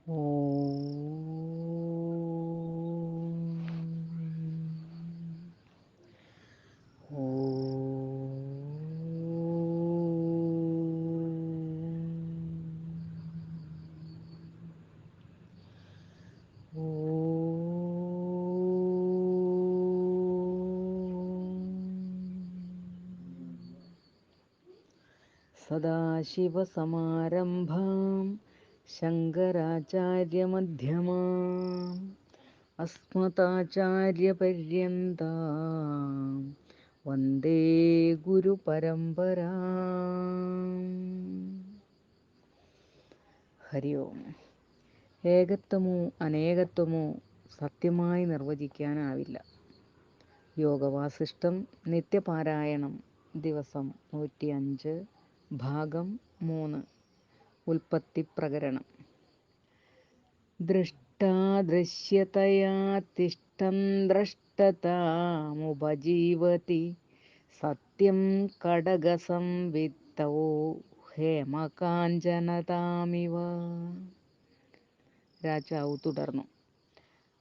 സദാശിവസമാരംഭാം ശങ്കരാചാര്യമധ്യമാം അസ്മതാചാര്യപര്യന്താം വന്ദേ ഗുരുപരമ്പരാം. ഹരി ഓം. ഏകത്വമോ അനേകത്വമോ സത്യമായി നിർവചിക്കാനാവില്ല. യോഗവാസിഷ്ടം നിത്യപാരായണം ദിവസം 105 ഭാഗം 3 ഉൽപ്പത്തിപ്രകരണം. ദൃഷ്ടാദൃശ്യതയാ തിഷ്ഠം ദ്രഷ്ടതാമുപജീവതി സത്യം കടകസംവിത്തോ ഹേമകാഞ്ചനതാമിവ. രാജാവ് തുടർന്നു.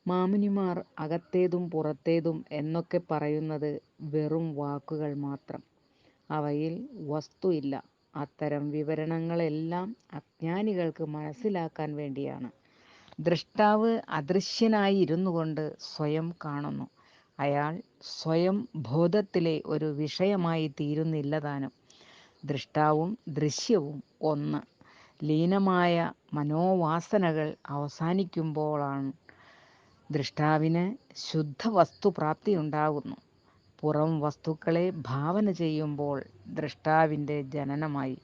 മാമുനിമാർ അകത്തേതും പുറത്തേതും എന്നൊക്കെ പറയുന്നത് വെറും വാക്കുകൾ മാത്രം. അവയിൽ വസ്തു ഇല്ല. അത്തരം വിവരണങ്ങളെല്ലാം അജ്ഞാനികൾക്ക് മനസ്സിലാക്കാൻ വേണ്ടിയാണ്. ദൃഷ്ടാവ് അദൃശ്യനായി ഇരുന്നു കൊണ്ട് സ്വയം കാണുന്നു. അയാൾ സ്വയം ബോധത്തിലെ ഒരു വിഷയമായി തീരുന്നില്ലതാനും. ദൃഷ്ടാവും ദൃശ്യവും ഒന്ന്. ലീനമായ മനോവാസനകൾ അവസാനിക്കുമ്പോഴാണ് ദൃഷ്ടാവിന് ശുദ്ധ വസ്തുപ്രാപ്തി ഉണ്ടാകുന്നു. പുറം വസ്തുക്കളെ ഭാവന ചെയ്യുമ്പോൾ ദൃഷ്ടാവിൻ്റെ ജനനമായി.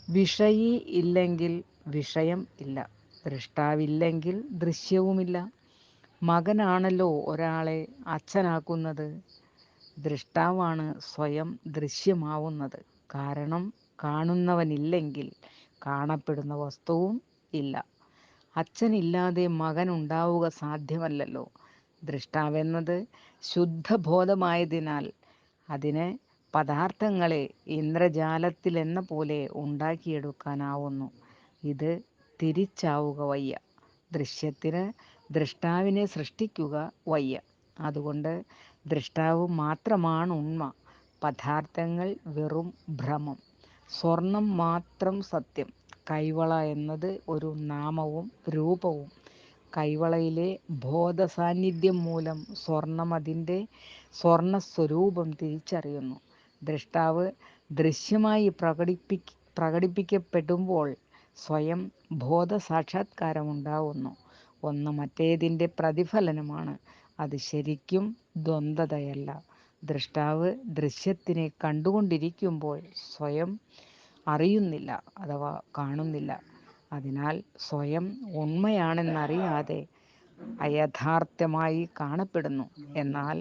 വിഷയി ഇല്ലെങ്കിൽ വിഷയം ഇല്ല. ദൃഷ്ടാവില്ലെങ്കിൽ ദൃശ്യവുമില്ല. മകനാണല്ലോ ഒരാളെ അച്ഛനാക്കുന്നത്. ദൃഷ്ടാവാണ് സ്വയം ദൃശ്യമാവുന്നത്. കാരണം കാണുന്നവനില്ലെങ്കിൽ കാണപ്പെടുന്ന വസ്തുവും ഇല്ല. അച്ഛനില്ലാതെ മകൻ ഉണ്ടാവുക സാധ്യമല്ലല്ലോ. ദൃഷ്ടാവെന്നത് ശുദ്ധബോധമായതിനാൽ അതിന് പദാർത്ഥങ്ങളെ ഇന്ദ്രജാലത്തിലെന്ന പോലെ ഉണ്ടാക്കിയെടുക്കാനാവുന്നു. ഇത് തിരിച്ചാവുക വയ്യ. ദൃശ്യത്തിന് ദൃഷ്ടാവിനെ സൃഷ്ടിക്കുക വയ്യ. അതുകൊണ്ട് ദൃഷ്ടാവ് മാത്രമാണ് ഉണ്മ. പദാർത്ഥങ്ങൾ വെറും ഭ്രമം. സ്വർണം മാത്രം സത്യം. കൈവള എന്നത് ഒരു നാമവും രൂപവും. കൈവളയിലെ ബോധസാന്നിധ്യം മൂലം സ്വർണം അതിൻ്റെ സ്വർണസ്വരൂപം തിരിച്ചറിയുന്നു. ദൃഷ്ടാവ് ദൃശ്യമായി പ്രകടിപ്പിക്കപ്പെടുമ്പോൾ സ്വയം ബോധസാക്ഷാത്കാരമുണ്ടാവുന്നു. ഒന്ന് മറ്റേതിൻ്റെ പ്രതിഫലനമാണ്. അത് ശരിക്കും ദ്വന്ദ്വതയല്ല. ദൃഷ്ടാവ് ദൃശ്യത്തിനെ കണ്ടുകൊണ്ടിരിക്കുമ്പോൾ സ്വയം അറിയുന്നില്ല അഥവാ കാണുന്നില്ല. അതിനാൽ സ്വയം ഉണ്മയാണെന്നറിയാതെ അയഥാർത്ഥമായി കാണപ്പെടുന്നു. എന്നാൽ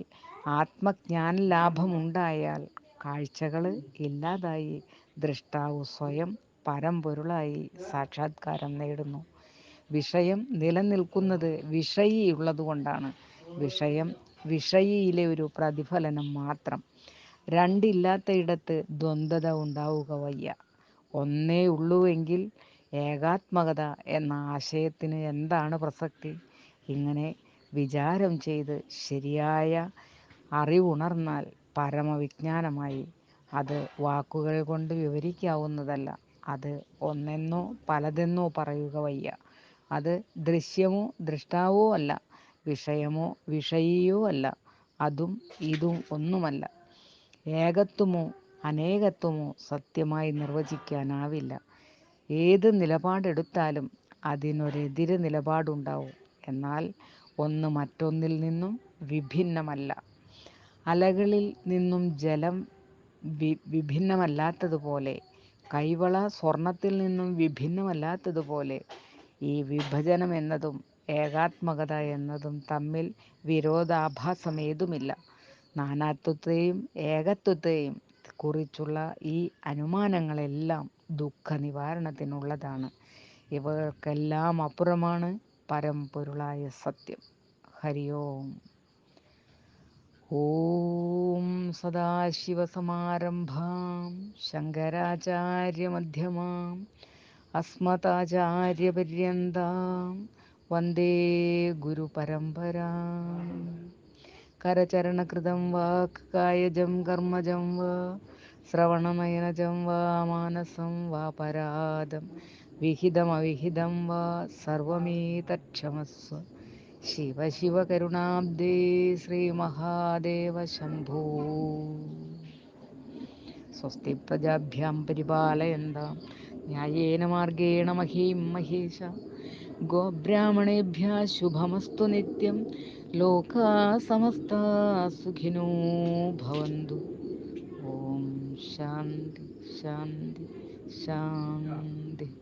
ആത്മജ്ഞാനലാഭമുണ്ടായാൽ കാഴ്ചകൾ ഇല്ലാതായി ദൃഷ്ടാവ് സ്വയം പരമ്പൊരുളായി സാക്ഷാത്കാരം നേടുന്നു. വിഷയം നിലനിൽക്കുന്നത് വിഷയിയുള്ളതുകൊണ്ടാണ്. വിഷയം വിഷയിയിലെ ഒരു പ്രതിഫലനം മാത്രം. രണ്ടില്ലാത്തയിടത്ത് ദ്വന്ദ്വത ഉണ്ടാവുക വയ്യ. ഒന്നേ ഉള്ളുവെങ്കിൽ ഏകാത്മകത എന്ന ആശയത്തിന് എന്താണ് പ്രസക്തി? ഇങ്ങനെ വിചാരം ചെയ്ത് ശരിയായ അറിവുണർന്നാൽ പരമവിജ്ഞാനമായി. അത് വാക്കുകൾ കൊണ്ട് വിവരിക്കാവുന്നതല്ല. അത് ഒന്നെന്നോ പലതെന്നോ പറയുക വയ്യ. അത് ദൃശ്യമോ ദൃഷ്ടാവോ അല്ല. വിഷയമോ വിഷയിയോ അല്ല. അതും ഇതും ഒന്നുമല്ല. ഏകത്വമോ അനേകത്വമോ സത്യമായി നിർവചിക്കാനാവില്ല. ഏത് നിലപാടെടുത്താലും അതിനൊരെതിര് നിലപാടുണ്ടാവും. എന്നാൽ ഒന്ന് മറ്റൊന്നിൽ നിന്നും വിഭിന്നമല്ല. അലകളിൽ നിന്നും ജലം വിഭിന്നമല്ലാത്തതുപോലെ കൈവള സ്വർണത്തിൽ നിന്നും വിഭിന്നമല്ലാത്തതുപോലെ ഈ വിഭജനം എന്നതും ഏകാത്മകത എന്നതും തമ്മിൽ വിരോധാഭാസമേതുമില്ല. നാനാത്വത്തെയും ഏകത്വത്തെയും കുറിച്ചുള്ള ഈ അനുമാനങ്ങളെല്ലാം ദുഃഖ നിവാരണത്തിനുള്ളതാണ്. ഇവകൾക്കെല്ലാം അപ്പുറമാണ് പരമ്പൊരുളായ സത്യം. ഹരി ഓം. ഓം സദാശിവസമാരംഭാം ശങ്കരാചാര്യമധ്യമാം അസ്മതാചാര്യപര്യന്താം വന്ദേ ഗുരുപരമ്പരാം. കരചരണകൃതം വാ കായജം കർമ്മജം വാ ശ്രവണനയനജം വാ മാനസം വാപരാധം വിഹിതമവിഹിതം വാ സർവമേതക്ഷമസ്വ. ശിവ ശിവ കരുണാബ്ദേ ശ്രീമഹാദേവ ശംഭോ. സ്വസ്തി പ്രജാഭ്യാം പരിപാലയന്താം ന്യായേന മാർഗേണ മഹീം മഹേശ. ഗോബ്രാഹ്മണേഭ്യः ശുഭമസ്തു നിത്യം. ലോകാ സമസ്താ സുഖിനോ ഭവന്തു. ഓം ശാന്തി ശാന്തി ശാന്തി.